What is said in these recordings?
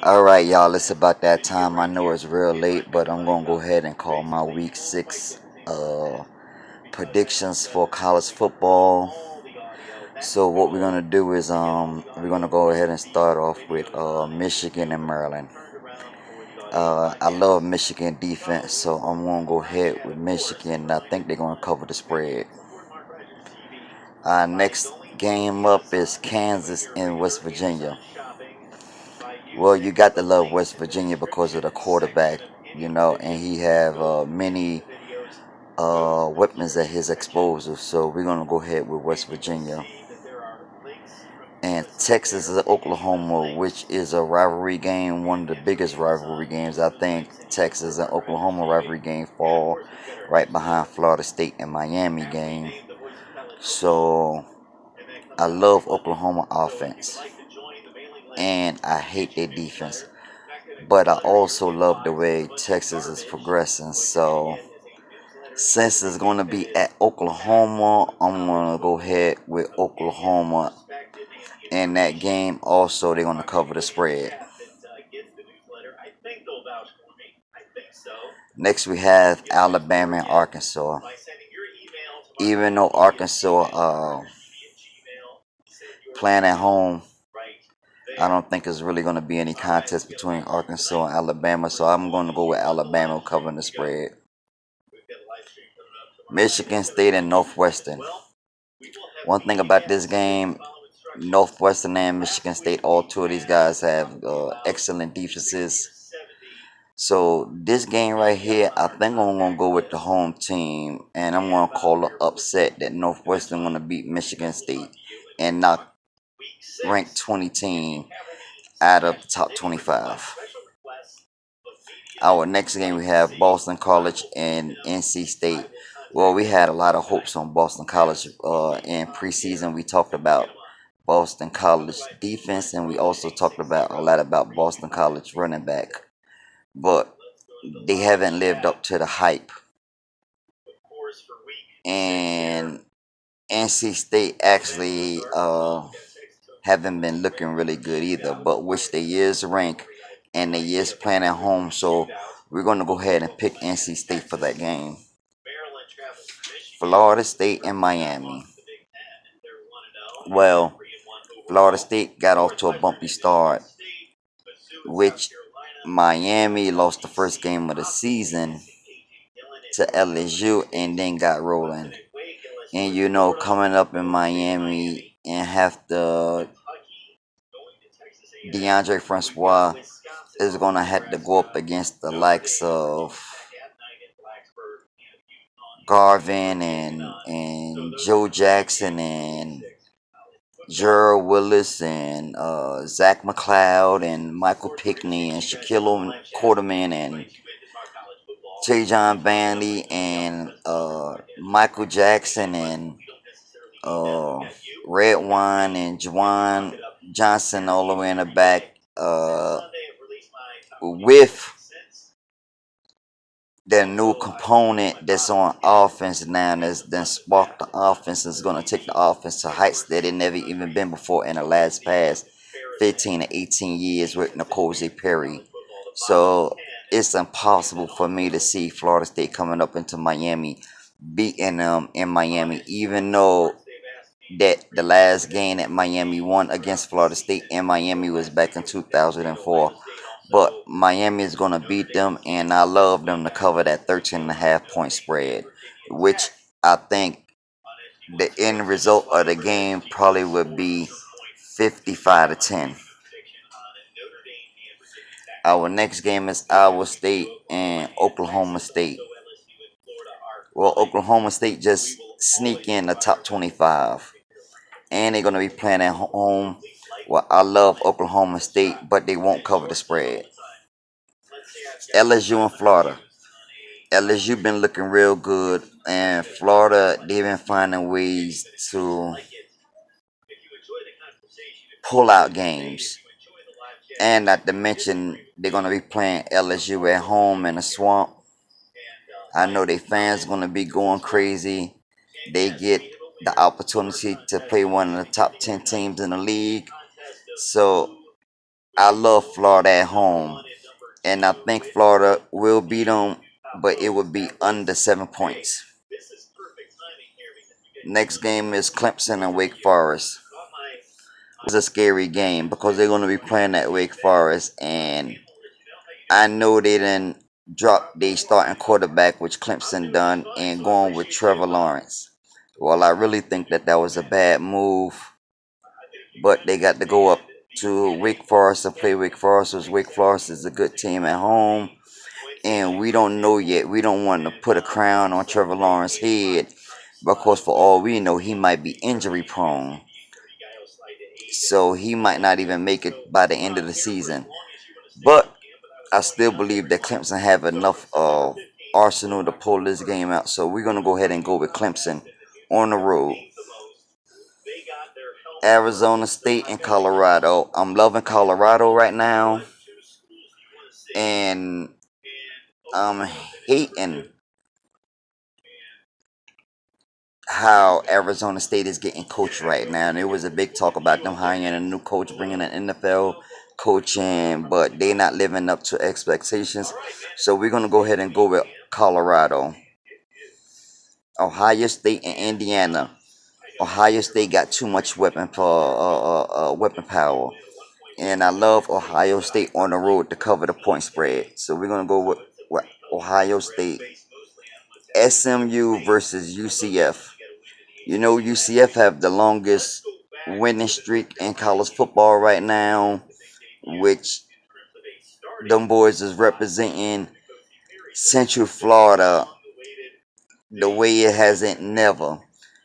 All right, y'all. It's about that time. I know it's real late, but I'm gonna go ahead and call my week 6 predictions for college football. So what we're gonna do is we're gonna go ahead and start off with Michigan and Maryland. I love Michigan defense, so I'm gonna go ahead with Michigan. I think they're gonna cover the spread. Next game up is Kansas and West Virginia. Well, you got to love West Virginia because of the quarterback, and he have many weapons at his disposal. So we're gonna go ahead with West Virginia. And Texas is Oklahoma, which is a rivalry game, one of the biggest rivalry games. I think Texas and Oklahoma rivalry game fall right behind Florida State and Miami game. So I love Oklahoma offense, and I hate their defense. But I also love the way Texas is progressing. So since it's going to be at Oklahoma, I'm going to go ahead with Oklahoma in that game. Also, they're going to cover the spread. Next, we have Alabama and Arkansas. Even though Arkansas playing at home, I don't think it's really going to be any contest between Arkansas and Alabama. So I'm going to go with Alabama covering the spread. Michigan State and Northwestern. One thing about this game, Northwestern and Michigan State, all two of these guys have excellent defenses. So this game right here, I think I'm gonna go with the home team, and I'm gonna call an upset that Northwestern gonna beat Michigan State and knock ranked 20 team out of the top 25. Our next game we have Boston College and NC State. Well, we had a lot of hopes on Boston College in preseason. We talked about Boston College defense, and we also talked about a lot about Boston College running back. But they haven't lived up to the hype. And NC State actually haven't been looking really good either. But which they is ranked and they is playing at home, so we're gonna go ahead and pick NC State for that game. Florida State and Miami. Well, Florida State got off to a bumpy start, which Miami lost the first game of the season to LSU and then got rolling. And coming up in Miami and have the DeAndre Francois is gonna have to go up against the likes of Garvin and Joe Jackson and Gerald Willis and Zach McLeod and Michael Pickney and Shaquille Quarterman and J. John Banley and Michael Jackson and uh, Red Wine and Juwan Johnson all the way in the back with that new component that's on offense now that's then sparked the offense is going to take the offense to heights that it never even been before in the last past 15 to 18 years with Nicole J. Perry. So it's impossible for me to see Florida State coming up into Miami, beating them in Miami, even though that the last game that Miami won against Florida State in Miami was back in 2004. But Miami is going to beat them, and I love them to cover that 13.5 point spread, which I think the end result of the game probably would be 55 to 10. Our next game is Iowa State and Oklahoma State. Well, Oklahoma State just sneak in the top 25, and they're going to be playing at home. Well, I love Oklahoma State, but they won't cover the spread. LSU and Florida. LSU been looking real good, and Florida they've been finding ways to pull out games. And not to mention, they're gonna be playing LSU at home in the swamp. I know their fans gonna be going crazy. They get the opportunity to play one of the top 10 teams in the league. So I love Florida at home, and I think Florida will beat them, but it would be under 7 points. Next game is Clemson and Wake Forest. It's a scary game because they're going to be playing at Wake Forest, and I know they didn't drop their starting quarterback, which Clemson done, and going with Trevor Lawrence. Well, I really think that that was a bad move, but they got to go up to Wake Forest to play Wake Forest, because Wake Forest is a good team at home, and we don't know yet. We don't want to put a crown on Trevor Lawrence's head because for all we know, he might be injury prone. So he might not even make it by the end of the season. But I still believe that Clemson have enough arsenal to pull this game out. So we're gonna go ahead and go with Clemson on the road. Arizona State and Colorado. I'm loving Colorado right now, and I'm hating how Arizona State is getting coached right now. And there was a big talk about them hiring a new coach, bringing an NFL coach in, but they not living up to expectations. So we're gonna go ahead and go with Colorado. Ohio State and Indiana. Ohio State got too much weapon power, and I love Ohio State on the road to cover the point spread. So we're gonna go with Ohio State. SMU versus UCF. You know, UCF have the longest winning streak in college football right now, which them boys is representing Central Florida the way it hasn't never.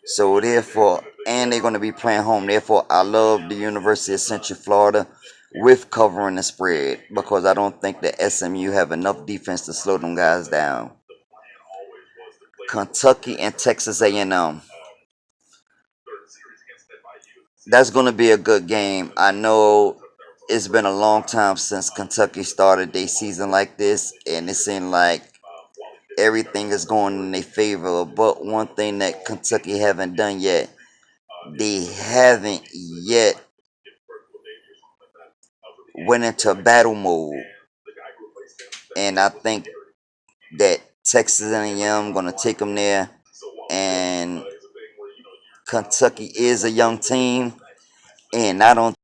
So therefore, and they're going to be playing home. Therefore, I love the University of Central Florida with covering the spread because I don't think that SMU have enough defense to slow them guys down. Kentucky and Texas A&M. That's going to be a good game. I know it's been a long time since Kentucky started their season like this, and it seemed like everything is going in their favor. But one thing that Kentucky haven't done yet, they haven't yet went into battle mode, and I think that Texas A&M gonna take them there. And Kentucky is a young team, and I don't